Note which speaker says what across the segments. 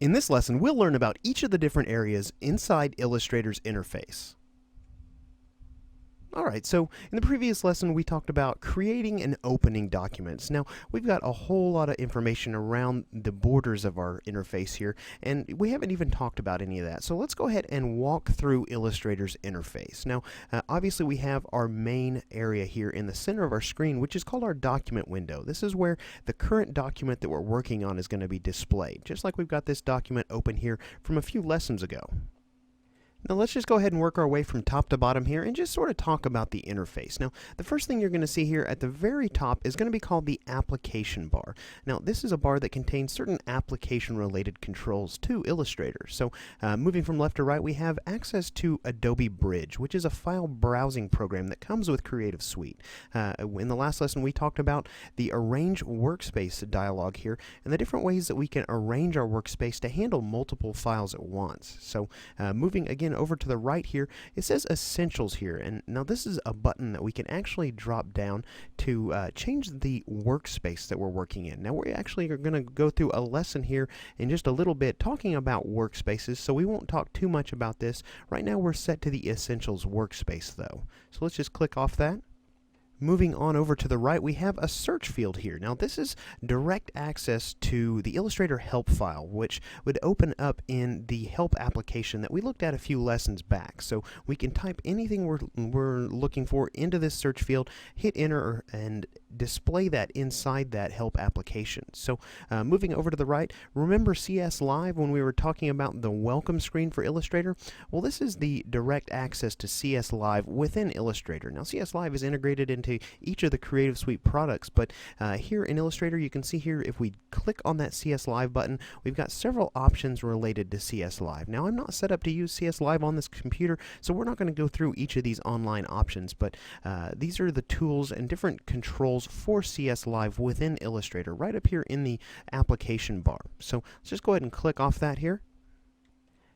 Speaker 1: In this lesson, we'll learn about each of the different areas inside Illustrator's interface. Alright, so in the previous lesson we talked about creating and opening documents. Now, we've got a whole lot of information around the borders of our interface here, and we haven't even talked about any of that. So let's go ahead and walk through Illustrator's interface. Now, obviously we have our main area here in the center of our screen, which is called our document window. This is where the current document that we're working on is going to be displayed, just like we've got this document open here from a few lessons ago. Now let's just go ahead and work our way from top to bottom here and just sort of talk about the interface. Now the first thing you're going to see here at the very top is going to be called the application bar. Now this is a bar that contains certain application related controls to Illustrator. So moving from left to right, we have access to Adobe Bridge, which is a file browsing program that comes with Creative Suite. In the last lesson we talked about the Arrange Workspace dialog here and the different ways that we can arrange our workspace to handle multiple files at once. So moving again over to the right here, it says Essentials here, and now this is a button that we can actually drop down to change the workspace that we're working in. Now we actually are going to go through a lesson here in just a little bit talking about workspaces, so we won't talk too much about this. Right now we're set to the Essentials workspace though. So let's just click off that. Moving on over to the right, we have a search field here. Now this is direct access to the Illustrator help file, which would open up in the help application that we looked at a few lessons back. So we can type anything we're looking for into this search field, hit enter, and display that inside that help application. So moving over to the right, remember CS Live when we were talking about the welcome screen for Illustrator? Well, this is the direct access to CS Live within Illustrator. Now CS Live is integrated into each of the Creative Suite products, but here in Illustrator you can see here if we click on that CS Live button, we've got several options related to CS Live. Now I'm not set up to use CS Live on this computer, so we're not going to go through each of these online options, but these are the tools and different controls for CS Live within Illustrator right up here in the application bar. So let's just go ahead and click off that here.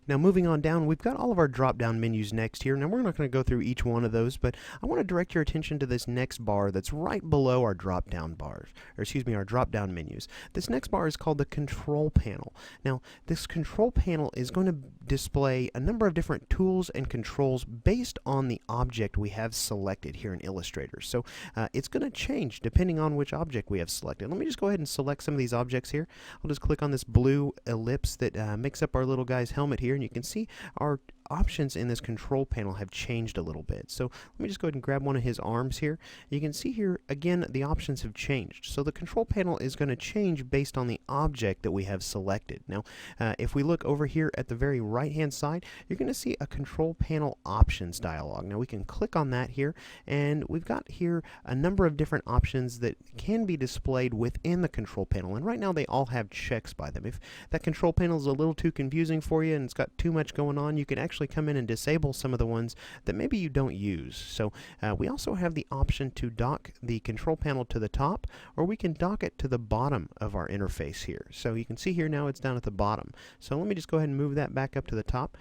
Speaker 1: Now moving on down, we've got all of our drop-down menus next here. Now we're not going to go through each one of those, but I want to direct your attention to this next bar that's right below our drop-down bars, or excuse me, our drop-down menus. This next bar is called the Control Panel. Now this Control Panel is going to display a number of different tools and controls based on the object we have selected here in Illustrator. So it's going to change depending on which object we have selected. Let me just go ahead and select some of these objects here. I'll just click on this blue ellipse that makes up our little guy's helmet here, and you can see our options in this control panel have changed a little bit. So let me just go ahead and grab one of his arms here. You can see here again the options have changed. So the control panel is going to change based on the object that we have selected. Now if we look over here at the very right hand side, you're going to see a control panel options dialog. Now we can click on that here, and we've got here a number of different options that can be displayed within the control panel, and right now they all have checks by them. If that control panel is a little too confusing for you and it's got too much going on, you can actually come in and disable some of the ones that maybe you don't use. So we also have the option to dock the control panel to the top, or we can dock it to the bottom of our interface here. So you can see here now it's down at the bottom. So let me just go ahead and move that back up to the top.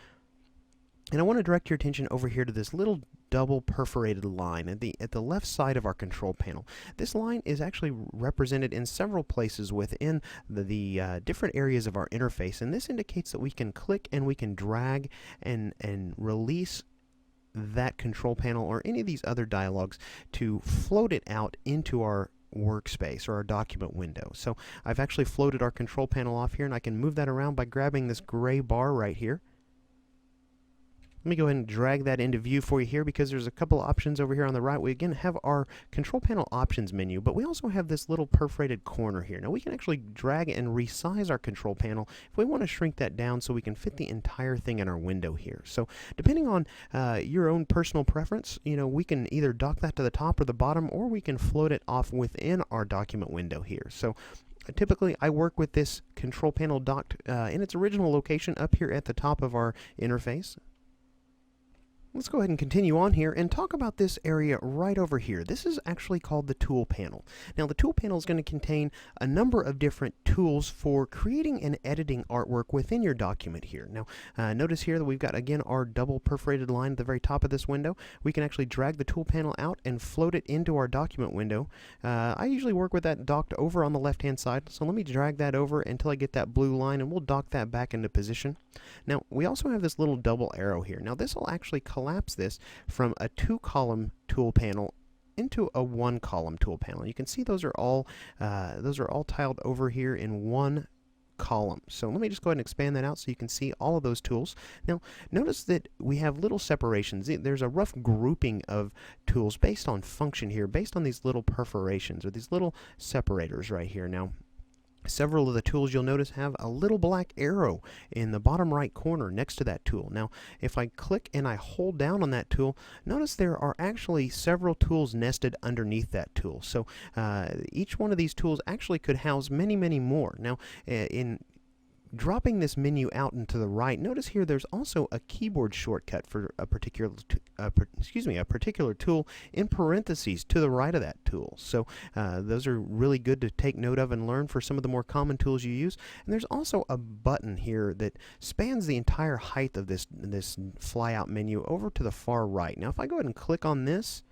Speaker 1: And I want to direct your attention over here to this little double perforated line at the left side of our control panel. This line is actually represented in several places within the different areas of our interface, and this indicates that we can click and we can drag and release that control panel or any of these other dialogues to float it out into our workspace or our document window. So I've actually floated our control panel off here, and I can move that around by grabbing this gray bar right here. Let me go ahead and drag that into view for you here, because there's a couple of options over here on the right. We again have our control panel options menu, but we also have this little perforated corner here. Now we can actually drag and resize our control panel if we want to shrink that down so we can fit the entire thing in our window here. So depending on your own personal preference, we can either dock that to the top or the bottom, or we can float it off within our document window here. So typically I work with this control panel docked in its original location up here at the top of our interface. Let's go ahead and continue on here and talk about this area right over here. This is actually called the tool panel. Now the tool panel is going to contain a number of different tools for creating and editing artwork within your document here. Now notice here that we've got again our double perforated line at the very top of this window. We can actually drag the tool panel out and float it into our document window. I usually work with that docked over on the left hand side, so let me drag that over until I get that blue line and we'll dock that back into position. Now we also have this little double arrow here. Now this will actually collapse this from a 2-column tool panel into a 1-column tool panel. You can see those are all tiled over here in one column. So let me just go ahead and expand that out so you can see all of those tools. Now notice that we have little separations. There's a rough grouping of tools based on function here, based on these little perforations or these little separators right here. Now several of the tools you'll notice have a little black arrow in the bottom right corner next to that tool. Now if I click and I hold down on that tool, notice there are actually several tools nested underneath that tool. So each one of these tools actually could house many more. Now in dropping this menu out and to the right, notice here there's also a keyboard shortcut for a particular tool in parentheses to the right of that tool. So those are really good to take note of and learn for some of the more common tools you use. And there's also a button here that spans the entire height of this flyout menu over to the far right. Now if I go ahead and click on this,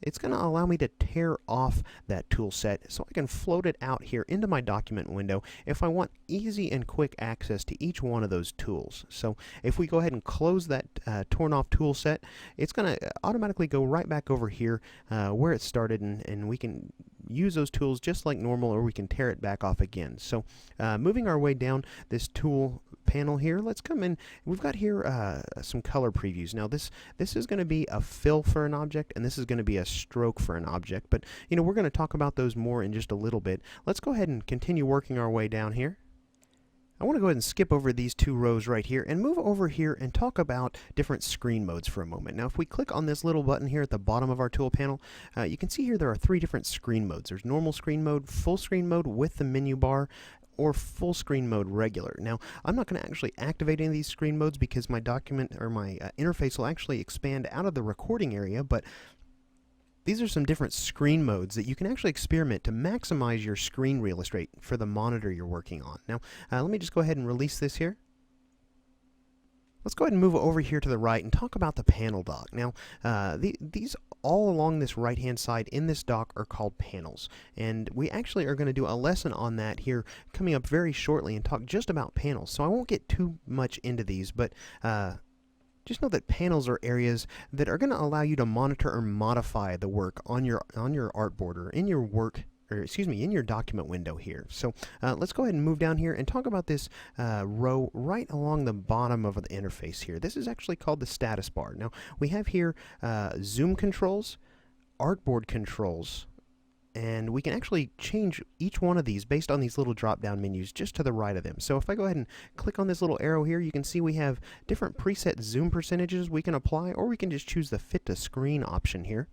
Speaker 1: it's going to allow me to tear off that tool set so I can float it out here into my document window if I want easy and quick access to each one of those tools. So if we go ahead and close that torn off tool set, it's going to automatically go right back over here where it started, and we can use those tools just like normal, or we can tear it back off again. So moving our way down this tool panel here, let's come in. We've got here some color previews. Now this is going to be a fill for an object, and this is going to be a stroke for an object, but you know, we're going to talk about those more in just a little bit. Let's go ahead and continue working our way down here. I want to go ahead and skip over these two rows right here and move over here and talk about different screen modes for a moment. Now if we click on this little button here at the bottom of our tool panel, you can see here there are 3 different screen modes. There's normal screen mode, full screen mode with the menu bar, or full screen mode regular. Now I'm not going to actually activate any of these screen modes because my document or my interface will actually expand out of the recording area, but these are some different screen modes that you can actually experiment to maximize your screen real estate for the monitor you're working on. Now let me just go ahead and release this here. Let's go ahead and move over here to the right and talk about the panel dock. Now these all along this right hand side in this dock are called panels, and we actually are going to do a lesson on that here coming up very shortly and talk just about panels. So I won't get too much into these, but just know that panels are areas that are going to allow you to monitor or modify the work on your artboard or in your work, or excuse me, in your document window here. So let's go ahead and move down here and talk about this row right along the bottom of the interface here. This is actually called the status bar. Now we have here zoom controls, artboard controls, and we can actually change each one of these based on these little drop down menus just to the right of them. So if I go ahead and click on this little arrow here, you can see we have different preset zoom percentages we can apply, or we can just choose the fit to screen option here.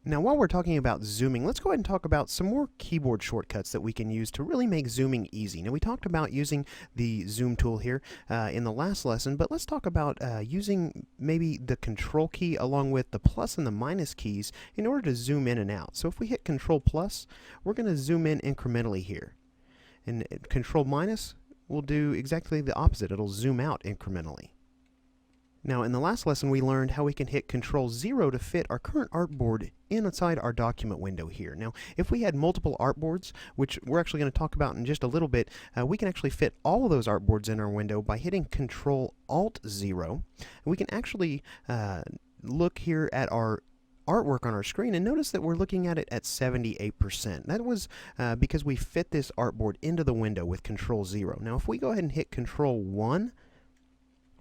Speaker 1: Now while we're talking about zooming, let's go ahead and talk about some more keyboard shortcuts that we can use to really make zooming easy. Now we talked about using the zoom tool here in the last lesson, but let's talk about using maybe the control key along with the plus and the minus keys in order to zoom in and out. So if we hit control plus, we're going to zoom in incrementally here. And control minus will do exactly the opposite. It'll zoom out incrementally. Now in the last lesson we learned how we can hit Control 0 to fit our current artboard inside our document window here. Now if we had multiple artboards, which we're actually going to talk about in just a little bit, we can actually fit all of those artboards in our window by hitting Control Alt 0. We can actually look here at our artwork on our screen and notice that we're looking at it at 78%. That was because we fit this artboard into the window with Control 0. Now if we go ahead and hit Control 1,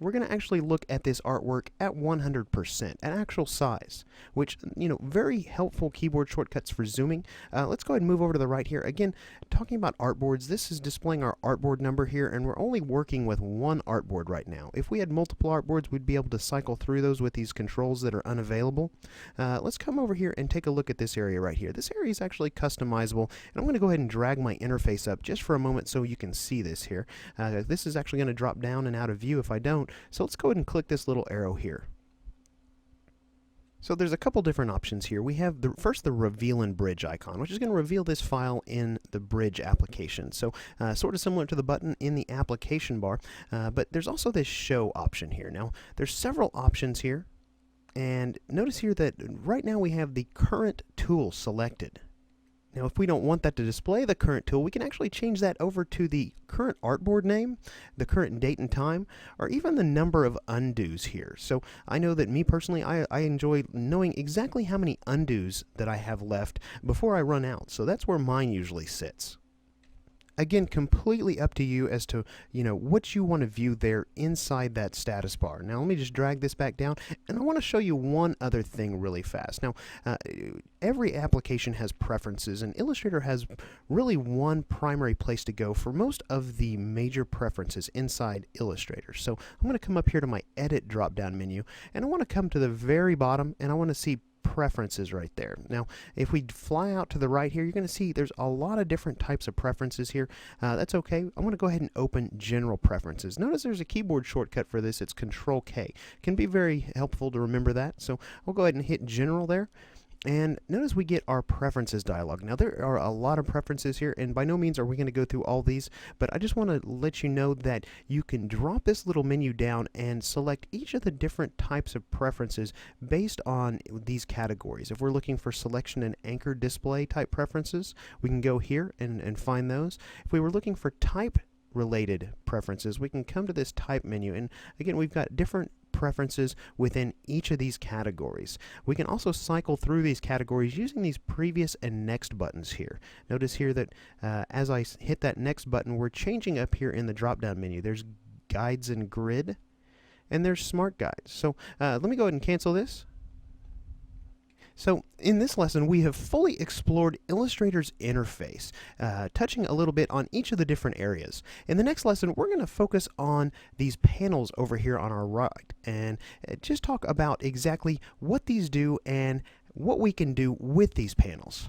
Speaker 1: we're going to actually look at this artwork at 100%, at actual size, which, you know, very helpful keyboard shortcuts for zooming. Let's go ahead and move over to the right here. Again, talking about artboards, this is displaying our artboard number here, and we're only working with one artboard right now. If we had multiple artboards, we'd be able to cycle through those with these controls that are unavailable. Let's come over here and take a look at this area right here. This area is actually customizable, and I'm going to go ahead and drag my interface up just for a moment so you can see this here. This is actually going to drop down and out of view if I don't. So let's go ahead and click this little arrow here. So there's a couple different options here. We have first the reveal in bridge icon, which is going to reveal this file in the bridge application. So sort of similar to the button in the application bar, but there's also this show option here. Now there's several options here, and notice here that right now we have the current tool selected. Now if we don't want that to display the current tool, we can actually change that over to the current artboard name, the current date and time, or even the number of undos here. So I know that me personally, I enjoy knowing exactly how many undos that I have left before I run out. So that's where mine usually sits. Again, completely up to you as to, what you want to view there inside that status bar. Now, let me just drag this back down, and I want to show you one other thing really fast. Now, every application has preferences, and Illustrator has really one primary place to go for most of the major preferences inside Illustrator. So I'm going to come up here to my Edit drop-down menu, and I want to come to the very bottom, and I want to see preferences right there. Now, if we fly out to the right here, you're going to see there's a lot of different types of preferences here. That's okay. I'm going to go ahead and open General Preferences. Notice there's a keyboard shortcut for this. It's Control-K. It can be very helpful to remember that. So I'll go ahead and hit General there. And notice we get our preferences dialog. Now there are a lot of preferences here, and by no means are we going to go through all these, but I just want to let you know that you can drop this little menu down and select each of the different types of preferences based on these categories. If we're looking for selection and anchor display type preferences, we can go here and find those. If we were looking for type related preferences, we can come to this type menu, and again we've got different preferences within each of these categories. We can also cycle through these categories using these previous and next buttons here. Notice here that as I hit that next button, we're changing up here in the drop down menu. There's guides and grid, and there's smart guides. So let me go ahead and cancel this. So in this lesson, we have fully explored Illustrator's interface, touching a little bit on each of the different areas. In the next lesson, we're going to focus on these panels over here on our right, and just talk about exactly what these do and what we can do with these panels.